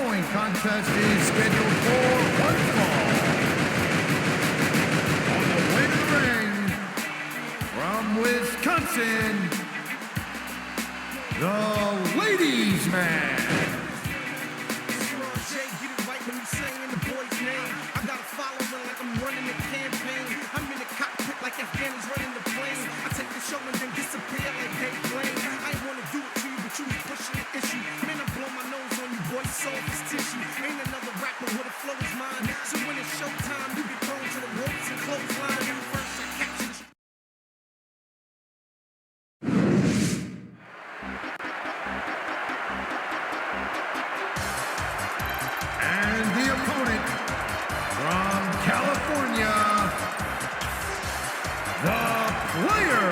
following contest is scheduled for one fall. On the way to the ring, from Wisconsin, the Ladies Man. Afghani's running the plane. I take the show and then disappear like Dave Blaine. I ain't wanna do it to you, but you be pushing the issue. Man, I blow my nose on you, boy, soft as tissue. Ain't another rapper with a flow is mine. So when it's showtime, you get thrown to the ropes and clothesline. You first I capture the And the opponent from California, the Player.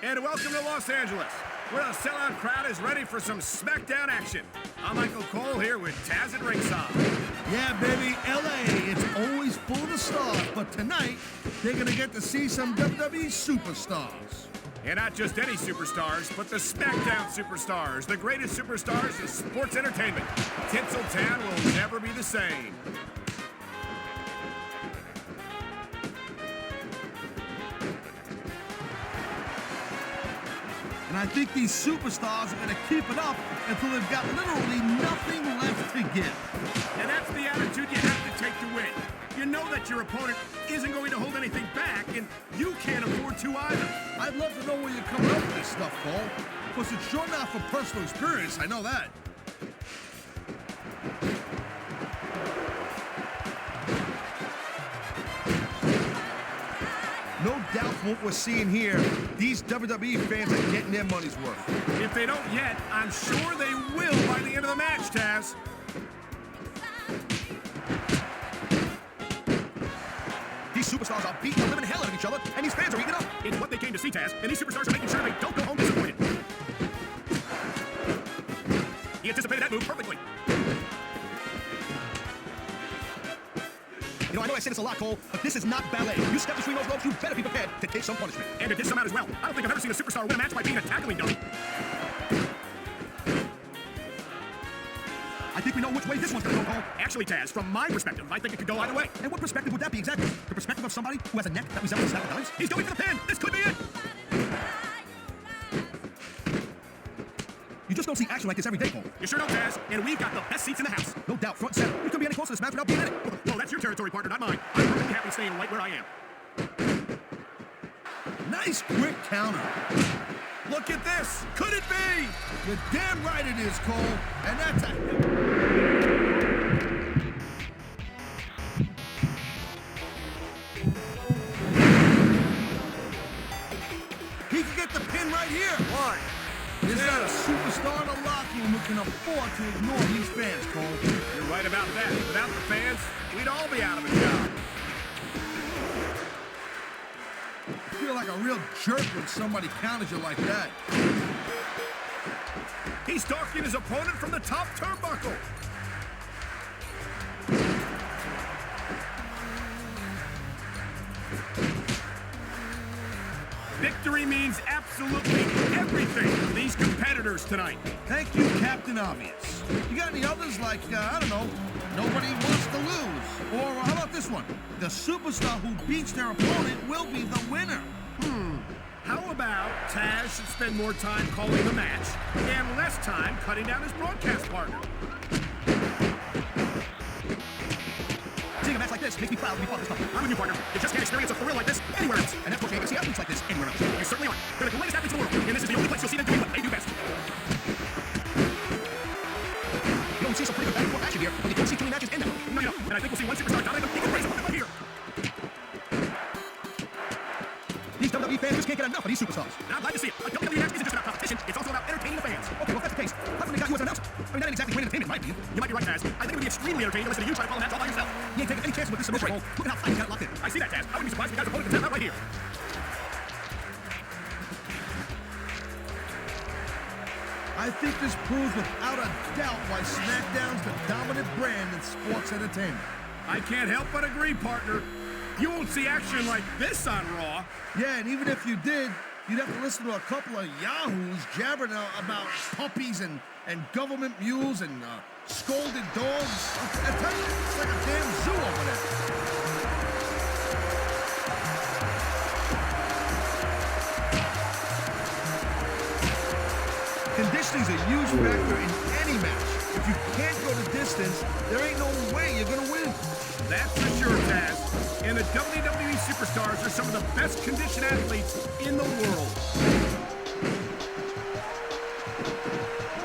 And welcome to Los Angeles, where a sellout crowd is ready for some Smackdown action. I'm Michael Cole here with Taz at ringside. Yeah, baby, LA, it's always full of stars, but tonight, they're gonna get to see some WWE superstars. And not just any superstars, but the Smackdown superstars, the greatest superstars in sports entertainment. Tinseltown will never be the same. And I think these superstars are going to keep it up until they've got literally nothing left to give. And that's the attitude you have to take to win. You know that your opponent isn't going to hold anything back, and you can't afford to either. I'd love to know where you're coming up with this stuff, Cole. Because it's sure not from personal experience, I know that. No doubt from what we're seeing here, these WWE fans are getting their money's worth. If they don't yet, I'm sure they will by the end of the match, Taz. These superstars are beating the living hell out of each other, and these fans are eating it up. It's what they came to see, Taz, and these superstars are making sure they don't go home disappointed. He anticipated that move perfectly. You know, I know I say this a lot, Cole, but this is not ballet. You step between those ropes, you better be prepared to take some punishment. And to dish some out as well. I don't think I've ever seen a superstar win a match by being a tackling dummy. I think we know which way this one's gonna go, Cole. Actually, Taz, from my perspective, I think it could go either way. And what perspective would that be exactly? The perspective of somebody who has a neck that resembles a stack of dimes? He's going for the pin. This could be it. You just don't see action like this every day, Cole. You sure don't, Taz. And we've got the best seats in the house. No doubt, front and center. We couldn't be any closer to this match without being in it. Well, that's your territory, partner, not mine. I'm perfectly happy staying right where I am. Nice quick counter. Look at this. Could it be? You're damn right it is, Cole. And that's a... He can get the pin right here. One. Is that a superstar in the locker room who can afford to ignore these fans, Cole? You're right about that. Without the fans, we'd all be out of a job. I feel like a real jerk when somebody counters you like that. He's stalking his opponent from the top turnbuckle. Victory means absolutely everything to these competitors tonight. Thank you, Captain Obvious. You got any others like, I don't know, nobody wants to lose? Or how about this one? The superstar who beats their opponent will be the winner. How about Taz should spend more time calling the match and less time cutting down his broadcast partner? Seeing a match like this makes me proud to be part of this company. I'm with you, partner. You just can't experience a thrill like this anywhere else. And that's what you ain't gonna see athletes like this anywhere else. You certainly aren't. They're the greatest athletes in the world, and this is the only place you'll see them doing what they do best. You don't see some pretty good back-and-forth action here, but you don't see too many matches in them. No, you don't. And I think we'll see one superstar dominate them equal race right here. These WWE fans just can't get enough of these superstars. And I'm glad to see it. A WWE match isn't just about competition, it's also about entertaining the fans. Okay, well, if that's the case, how come they got you as an announcer? I mean, that ain't exactly great entertainment, right? You might be right, Taz. I think it would be extremely entertaining to listen to you try to call a match all by yourself. You ain't taking any chances with this submission. Look at how tight you got it locked in. I see that, Taz. I wouldn't be surprised if you guys opponent could tap out right here. I think this proves without a doubt why Smackdown's the dominant brand in sports entertainment. I can't help but agree, partner. You won't see action like this on Raw. Yeah, and even if you did, you'd have to listen to a couple of yahoos jabbering about puppies and government mules and scolded dogs. I tell you, it's like a damn zoo over there. Conditioning's a huge factor in any match. If you can't go the distance, there ain't no way you're gonna win. That's for sure, Taz. And the WWE superstars are some of the best conditioned athletes in the world.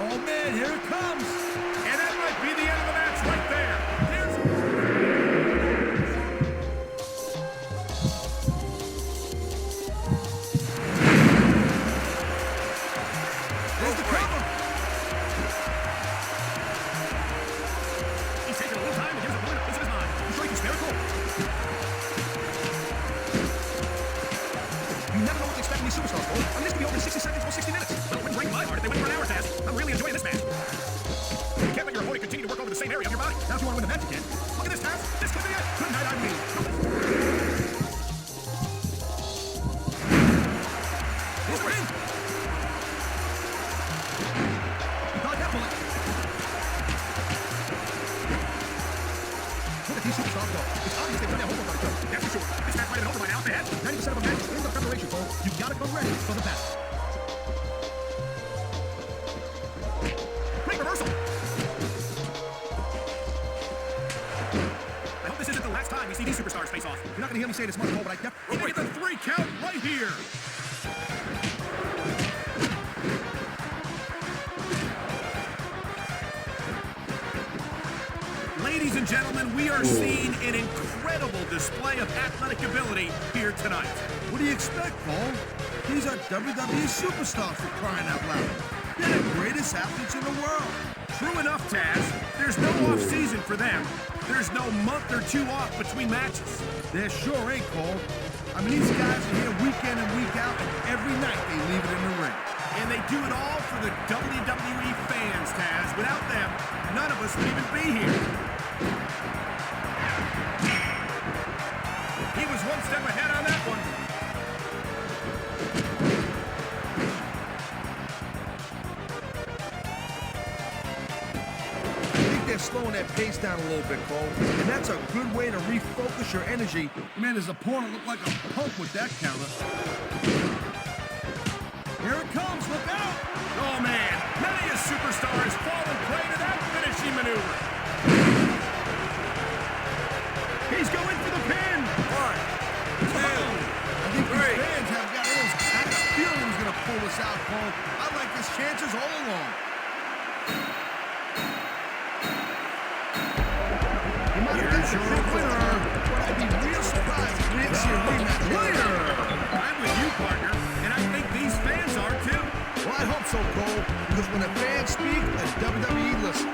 Oh man, here it comes. And that might be the end of the match right there. There's the cover. He's taking a little time to get his opponent a piece of his mind. You sure he can spare a goal? You never know what to expect from these superstars, Cole. I mean, this could be over in 60 seconds or 60 minutes. Well, it wouldn't break my heart if they went for an hour, Taz. I'm really enjoying this match. You can't let your opponent continue to work over the same area of your body. Now if you want to win the match, you can. Look at this, Taz. This could be it. Good night, Irene. Here's the ring. Dodge that bullet. Look at these superstars go. It's obvious they've done their homework on each other. That's for sure. This match might have been over by now if they had. 90% of a match is in the preparation, Cole. You gotta come ready for the battle. Great reversal. I hope this isn't the last time we see these superstars face off. You're not gonna hear me say this much, Cole, but I definitely... We're going to get the 3 count right here. Ladies and gentlemen, we are seeing an incredible display of athletic ability here tonight. What do you expect, Cole? These are WWE superstars for crying out loud. They're the greatest athletes in the world. True enough, Taz. There's no off-season for them. There's no month or two off between matches. There sure ain't, Cole. I mean, these guys are here week in and week out, and every night they leave it in the ring. And they do it all for the WWE fans, Taz. Without them, none of us would even be here. He was one step ahead on that one. I think they're slowing their pace down a little bit, Cole. And that's a good way to refocus your energy. Man, his opponent looked like a punk with that counter. Here it comes, look out! Oh, man. Many a superstar has fallen prey to that finishing maneuver. He's going for the pin. 1, 2, I think these fans have got a little kind of feeling he's going to pull this out, Cole. I like his chances all along. He might have got the big winner, but I'd be real surprised if we didn't see a rematch. Winner! I'm with you, partner, and I think these fans are too. Well, I hope so, Cole, because when the fans speak, the WWE listens.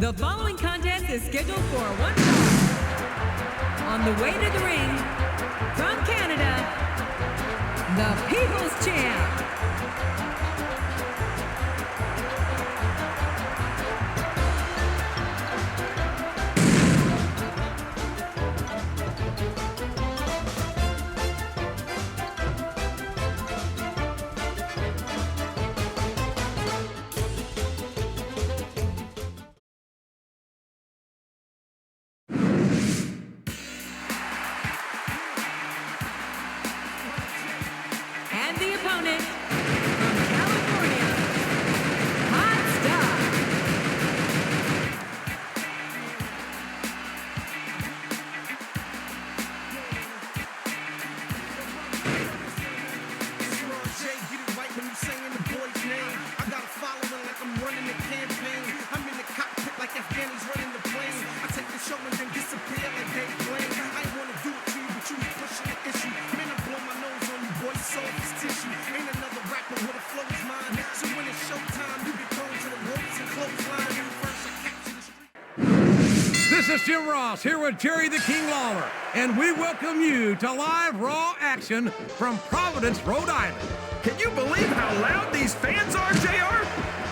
The following contest is scheduled for one fall. On the way to the ring, from Canada, the People's Champ. And the opponent, from California, Hot Stuff. Small J, get it right when you saying the boy's name. I got a following like I'm running a campaign. I'm in the cockpit like Afghanis running the plane. I take the show and then disappear like Dave Blaine. I ain't wanna do it to you, but you was pushing the issue. Man, I blow my nose on you, boy, soft as tissue. Ain't another rapper with a flow is mine. So when it's showtime, you get thrown to the ropes and clothesline. First I capture the street. This is Jim Ross here with Jerry the King Lawler, and we welcome you to live Raw action from Providence, Rhode Island. Can you believe how loud these fans are, JR?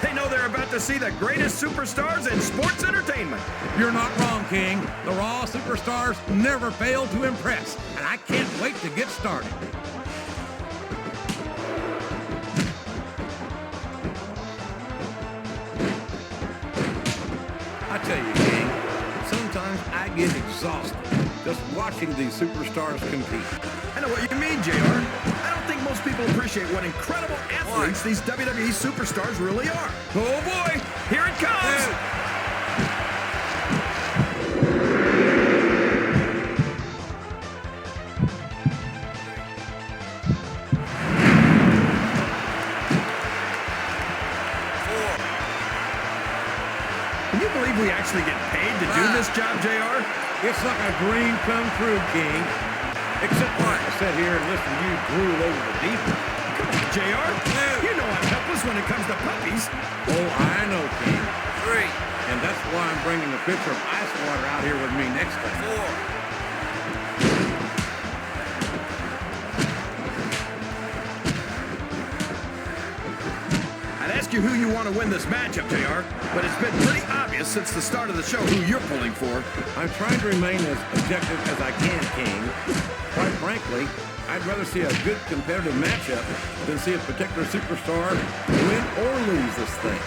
They know they're about to see the greatest superstars in sports entertainment. You're not wrong, King. The Raw superstars never fail to impress, and I can't wait to get started. I tell you, King, sometimes I get exhausted just watching these superstars compete. I know what you mean, JR. I don't think most people appreciate what incredible athletes these WWE superstars really are. Oh boy, here it comes! Can you believe we actually get paid to do this job, JR? It's like a dream come true, King. Except when I sit here and listen to you drool over the deep. Come on, JR. You know I'm helpless when it comes to puppies. Oh, I know, King. 3. And that's why I'm bringing a pitcher of ice water out here with me next time. 4. I'd ask you who you want to win this matchup, JR, but it's been pretty obvious since the start of the show who you're pulling for. I'm trying to remain as objective as I can, King. Quite frankly, I'd rather see a good competitive matchup than see a particular superstar win or lose this thing.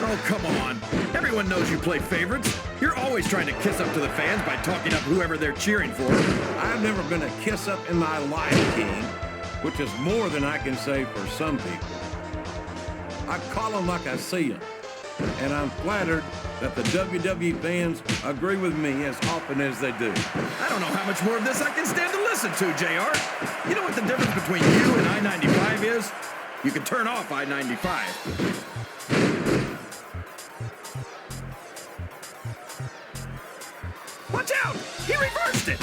Oh, come on. Everyone knows you play favorites. You're always trying to kiss up to the fans by talking up whoever they're cheering for. I've never been a kiss-up in my life, King, which is more than I can say for some people. I call them like I see them, and I'm flattered that the WWE fans agree with me as often as they do. I don't know how much more of this I can stand to listen to, JR. You know what the difference between you and I-95 is? You can turn off I-95. Watch out! He reversed it!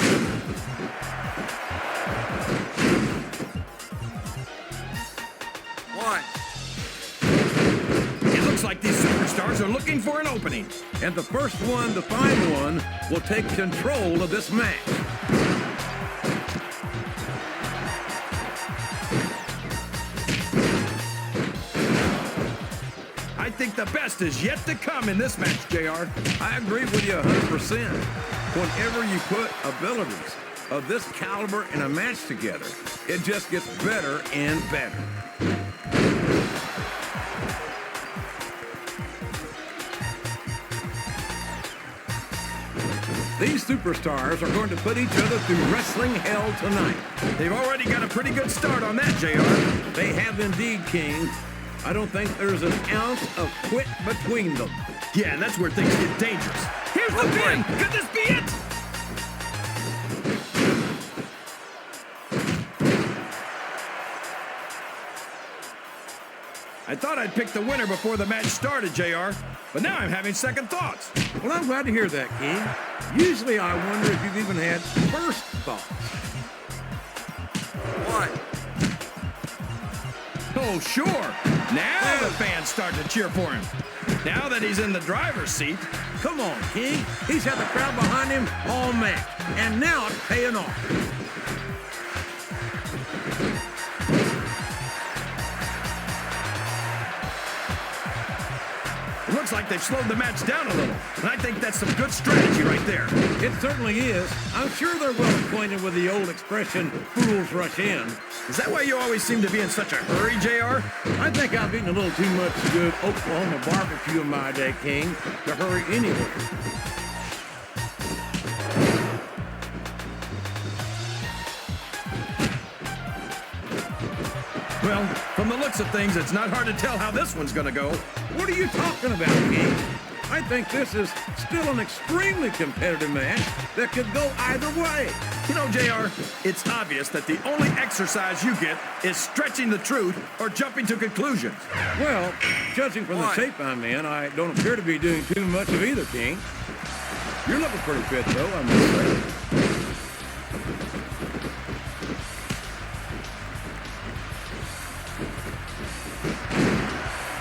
It looks like these superstars are looking for an opening. And the first one to find one will take control of this match. I think the best is yet to come in this match, JR. I agree with you 100%. Whenever you put abilities of this caliber in a match together, it just gets better and better. These superstars are going to put each other through wrestling hell tonight. They've already got a pretty good start on that, JR. They have indeed, King. I don't think there's an ounce of quit between them. Yeah, and that's where things get dangerous. Here's the pin! Could this be it? I thought I'd pick the winner before the match started, JR, but now I'm having second thoughts. Well, I'm glad to hear that, King. Usually I wonder if you've even had first thoughts. Oh, sure. Now the fans start to cheer for him. Now that he's in the driver's seat. Come on, King. He's had the crowd behind him all match, and now it's paying off. It looks like they've slowed the match down a little, and I think that's some good strategy right there. It certainly is. I'm sure they're well acquainted with the old expression, fools rush in. Is that why you always seem to be in such a hurry, JR? I think I've eaten a little too much good Oklahoma barbecue in my day, King, to hurry anywhere. Well, from the looks of things, it's not hard to tell how this one's gonna go. What are you talking about, King? I think this is still an extremely competitive match that could go either way. You know, JR, it's obvious that the only exercise you get is stretching the truth or jumping to conclusions. Well, judging from the shape I'm in, I don't appear to be doing too much of either, King. You're looking pretty fit, though, I must say.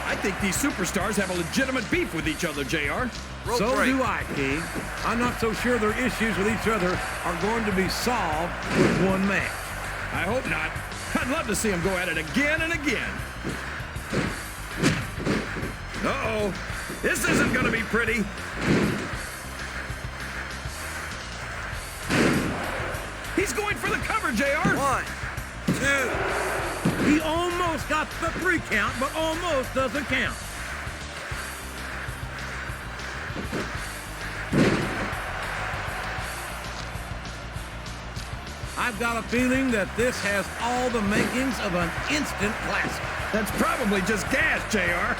I think these superstars have a legitimate beef with each other, JR. So do I, King. I'm not so sure their issues with each other are going to be solved with one match. I hope not. I'd love to see them go at it again and again. Uh-oh. This isn't going to be pretty. He's going for the cover, JR. 1, 2. He almost got the 3 count, but almost doesn't count. I've got a feeling that this has all the makings of an instant classic. That's probably just gas, JR.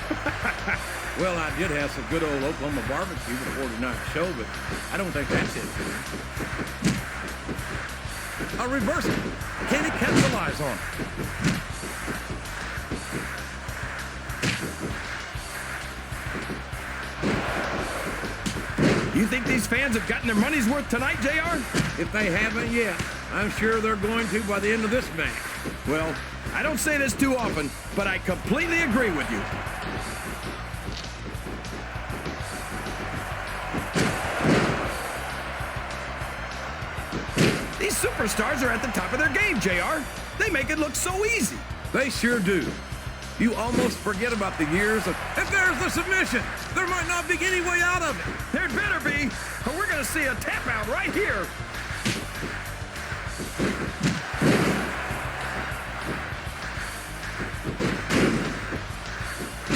Well, I did have some good old Oklahoma barbecue before tonight's show, but I don't think that's it. A reversal. Can he capitalize on it? You think these fans have gotten their money's worth tonight, JR? If they haven't yet, I'm sure they're going to by the end of this match. Well, I don't say this too often, but I completely agree with you. These superstars are at the top of their game, JR. They make it look so easy. They sure do. You almost forget about the years of, if there's the submission, there might not be any way out of it. There better be, or we're going to see a tap out right here.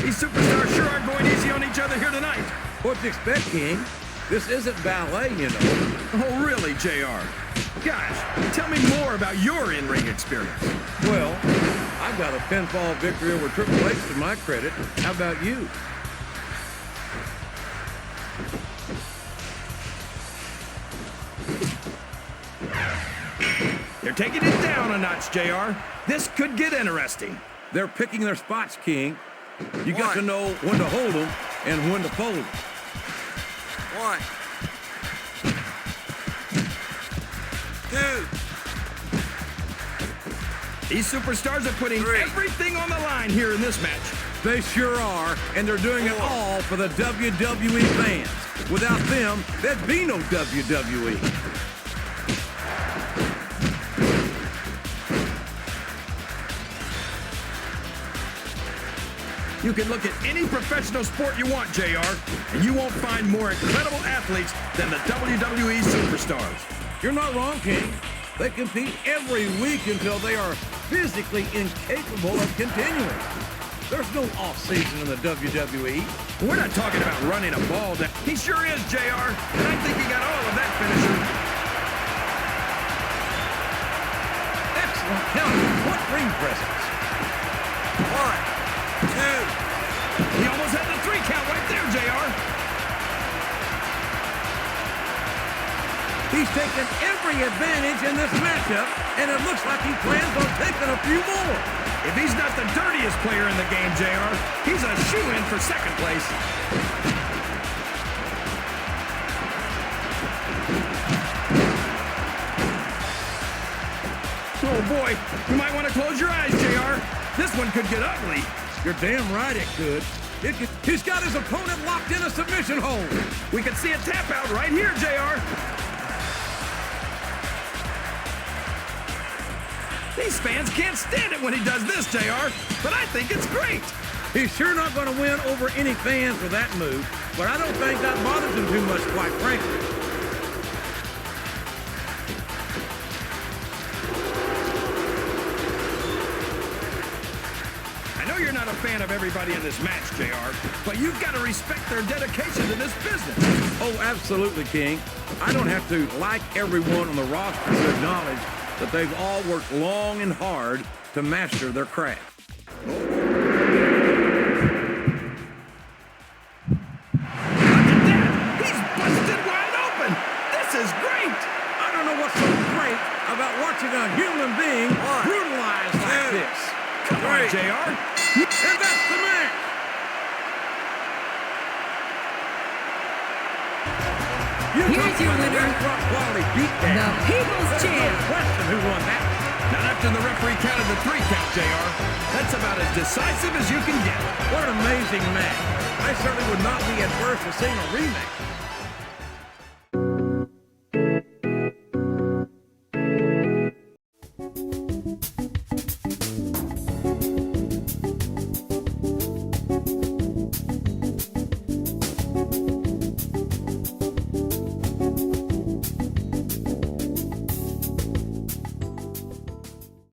These superstars sure are going easy on each other here tonight. What do you expect, King? This isn't ballet, you know. Oh, really, JR? Gosh, tell me more about your in-ring experience. Well, I've got a pinfall victory over Triple H to my credit. How about you? They're taking it down a notch, JR. This could get interesting. They're picking their spots, King. You got to know when to hold them and when to fold them. 1, 2. These superstars are putting everything on the line here in this match. They sure are, and they're doing it all for the WWE fans. Without them, there'd be no WWE. You can look at any professional sport you want, JR, and you won't find more incredible athletes than the WWE superstars. You're not wrong, King. They compete every week until they are physically incapable of continuing. There's no off-season in the WWE. We're not talking about running a ball down. He sure is, JR, and I think he got all of that finisher. Excellent counter. What ring presence. 1, 2. He almost had the 3 count right there, JR. He's taken every advantage in this matchup, and it looks like he plans on taking a few more. If he's not the dirtiest player in the game, JR, he's a shoo-in for second place. Oh, boy. You might want to close your eyes, JR. This one could get ugly. You're damn right it could. He's got his opponent locked in a submission hold. We could see a tap out right here, JR. These fans can't stand it when he does this, JR, but I think it's great. He's sure not going to win over any fans with that move, but I don't think that bothers him too much, quite frankly. I know you're not a fan of everybody in this match, JR, but you've got to respect their dedication to this business. Oh, absolutely, King. I don't have to like everyone on the roster to acknowledge that they've all worked long and hard to master their craft. Look at that! He's busted wide open! This is great! I don't know what's so great about watching a human being brutalized like this. Come on, JR! And that's the match! Here's your winner, Quality beatdown. the People's There's no Champ. question who won that. Not after the referee counted the 3 count, JR. That's about as decisive as you can get. What an amazing match. I certainly would not be adverse to seeing a rematch.